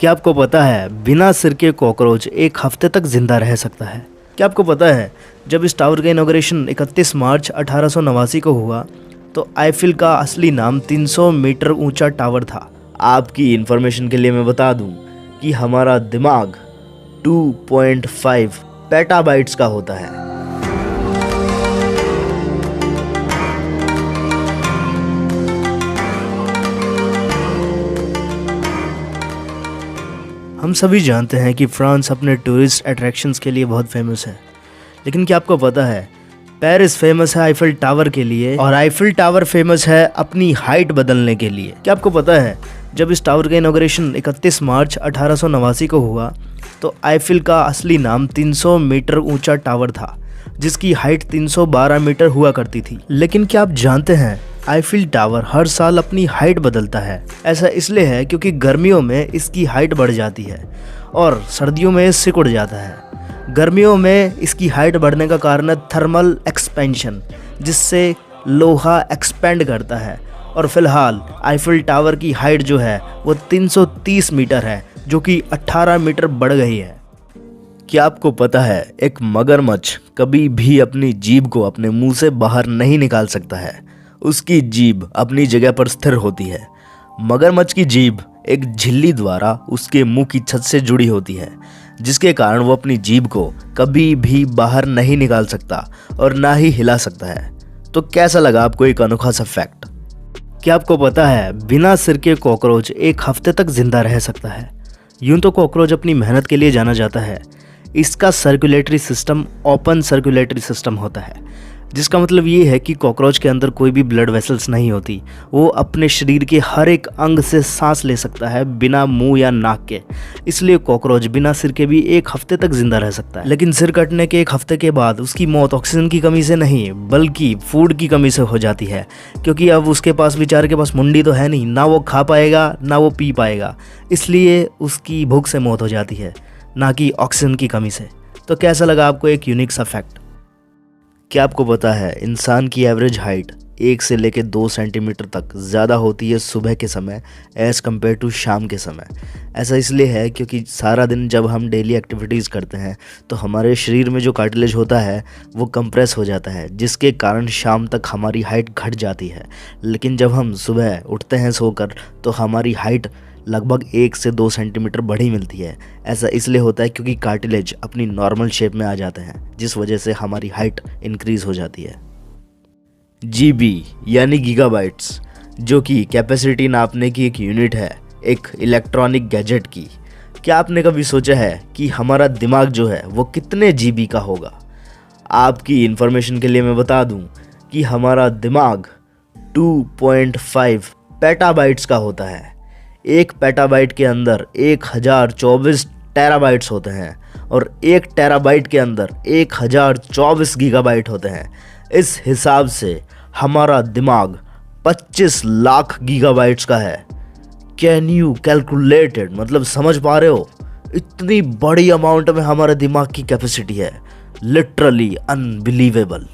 क्या आपको पता है बिना सिर के कॉकरोच एक हफ्ते तक जिंदा रह सकता है? क्या आपको पता है जब इस टावर का इनॉग्रेशन 31 मार्च 1889 को हुआ तो आईफिल का असली नाम 300 मीटर ऊंचा टावर था। आपकी इंफॉर्मेशन के लिए मैं बता दूं कि हमारा दिमाग 2.5 पेटाबाइट्स का होता है। हम सभी जानते हैं कि फ्रांस अपने टूरिस्ट अट्रैक्शंस के लिए बहुत फेमस है, लेकिन क्या आपको पता है पेरिस फेमस है आईफिल टावर के लिए और आईफिल टावर फेमस है अपनी हाइट बदलने के लिए। क्या आपको पता है जब इस टावर का इनॉग्रेशन 31 मार्च 1889 को हुआ तो आईफिल का असली नाम 300 मीटर ऊंचा टावर था जिसकी हाइट 312 मीटर हुआ करती थी। लेकिन क्या आप जानते हैं आईफिल टावर हर साल अपनी हाइट बदलता है। ऐसा इसलिए है क्योंकि गर्मियों में इसकी हाइट बढ़ जाती है और सर्दियों में सिकुड़ जाता है। गर्मियों में इसकी हाइट बढ़ने का कारण है थर्मल एक्सपेंशन, जिससे लोहा एक्सपेंड करता है। और फिलहाल आईफिल टावर की हाइट जो है वो 330 मीटर है, जो कि 18 मीटर बढ़ गई है। क्या आपको पता है एक मगरमच्छ कभी भी अपनी जीभ को अपने मुंह से बाहर नहीं निकाल सकता है, उसकी जीभ अपनी जगह पर स्थिर होती है। मगरमच्छ की जीभ एक झिल्ली द्वारा उसके मुंह की छत से जुड़ी होती है, जिसके कारण वो अपनी जीभ को कभी भी बाहर नहीं निकाल सकता और ना ही हिला सकता है। तो कैसा लगा आपको एक अनोखा सा फैक्ट? क्या आपको पता है बिना सिर के कॉकरोच एक हफ्ते तक जिंदा रह सकता है? यूं तो कॉकरोच अपनी मेहनत के लिए जाना जाता है। इसका circulatory system open circulatory system होता है, जिसका मतलब ये है कि कॉकरोच के अंदर कोई भी ब्लड वेसल्स नहीं होती। वो अपने शरीर के हर एक अंग से सांस ले सकता है बिना मुंह या नाक के। इसलिए कॉकरोच बिना सिर के भी एक हफ्ते तक जिंदा रह सकता है। लेकिन सिर कटने के एक हफ्ते के बाद उसकी मौत ऑक्सीजन की कमी से नहीं बल्कि फूड की कमी से हो जाती है, क्योंकि अब उसके पास बेचारे के पास मुंडी तो है नहीं, ना वो खा पाएगा ना वो पी पाएगा। इसलिए उसकी भूख से मौत हो जाती है, ना कि ऑक्सीजन की कमी से। तो कैसा लगा आपको एक यूनिक सा फैक्ट? क्या आपको पता है इंसान की एवरेज हाइट 1 से लेकर 2 सेंटीमीटर तक ज़्यादा होती है सुबह के समय एज़ कम्पेयर टू शाम के समय? ऐसा इसलिए है क्योंकि सारा दिन जब हम डेली एक्टिविटीज़ करते हैं तो हमारे शरीर में जो कार्टिलेज होता है वो कंप्रेस हो जाता है, जिसके कारण शाम तक हमारी हाइट घट जाती है। लेकिन जब हम सुबह उठते हैं सोकर तो हमारी हाइट लगभग 1 से 2 सेंटीमीटर बढ़ी मिलती है। ऐसा इसलिए होता है क्योंकि कार्टिलेज अपनी नॉर्मल शेप में आ जाते हैं, जिस वजह से हमारी हाइट इंक्रीज हो जाती है। जीबी यानी गीगाबाइट्स, जो कि कैपेसिटी नापने की एक यूनिट है एक इलेक्ट्रॉनिक गैजेट की। क्या आपने कभी सोचा है कि हमारा दिमाग जो है वो कितने जीबी का होगा? आपकी इंफॉर्मेशन के लिए मैं बता दूं कि हमारा दिमाग 2.5 पेटाबाइट्स का होता है। एक पेटाबाइट के अंदर 1024 टेराबाइट्स होते हैं और 1 टेराबाइट के अंदर 1024 गीगाबाइट होते हैं। इस हिसाब से हमारा दिमाग 25 लाख गीगाबाइट्स का है। कैन यू कैलकुलेटेड, मतलब समझ पा रहे हो? इतनी बड़ी अमाउंट में हमारे दिमाग की कैपेसिटी है, लिटरली अनबिलीवेबल।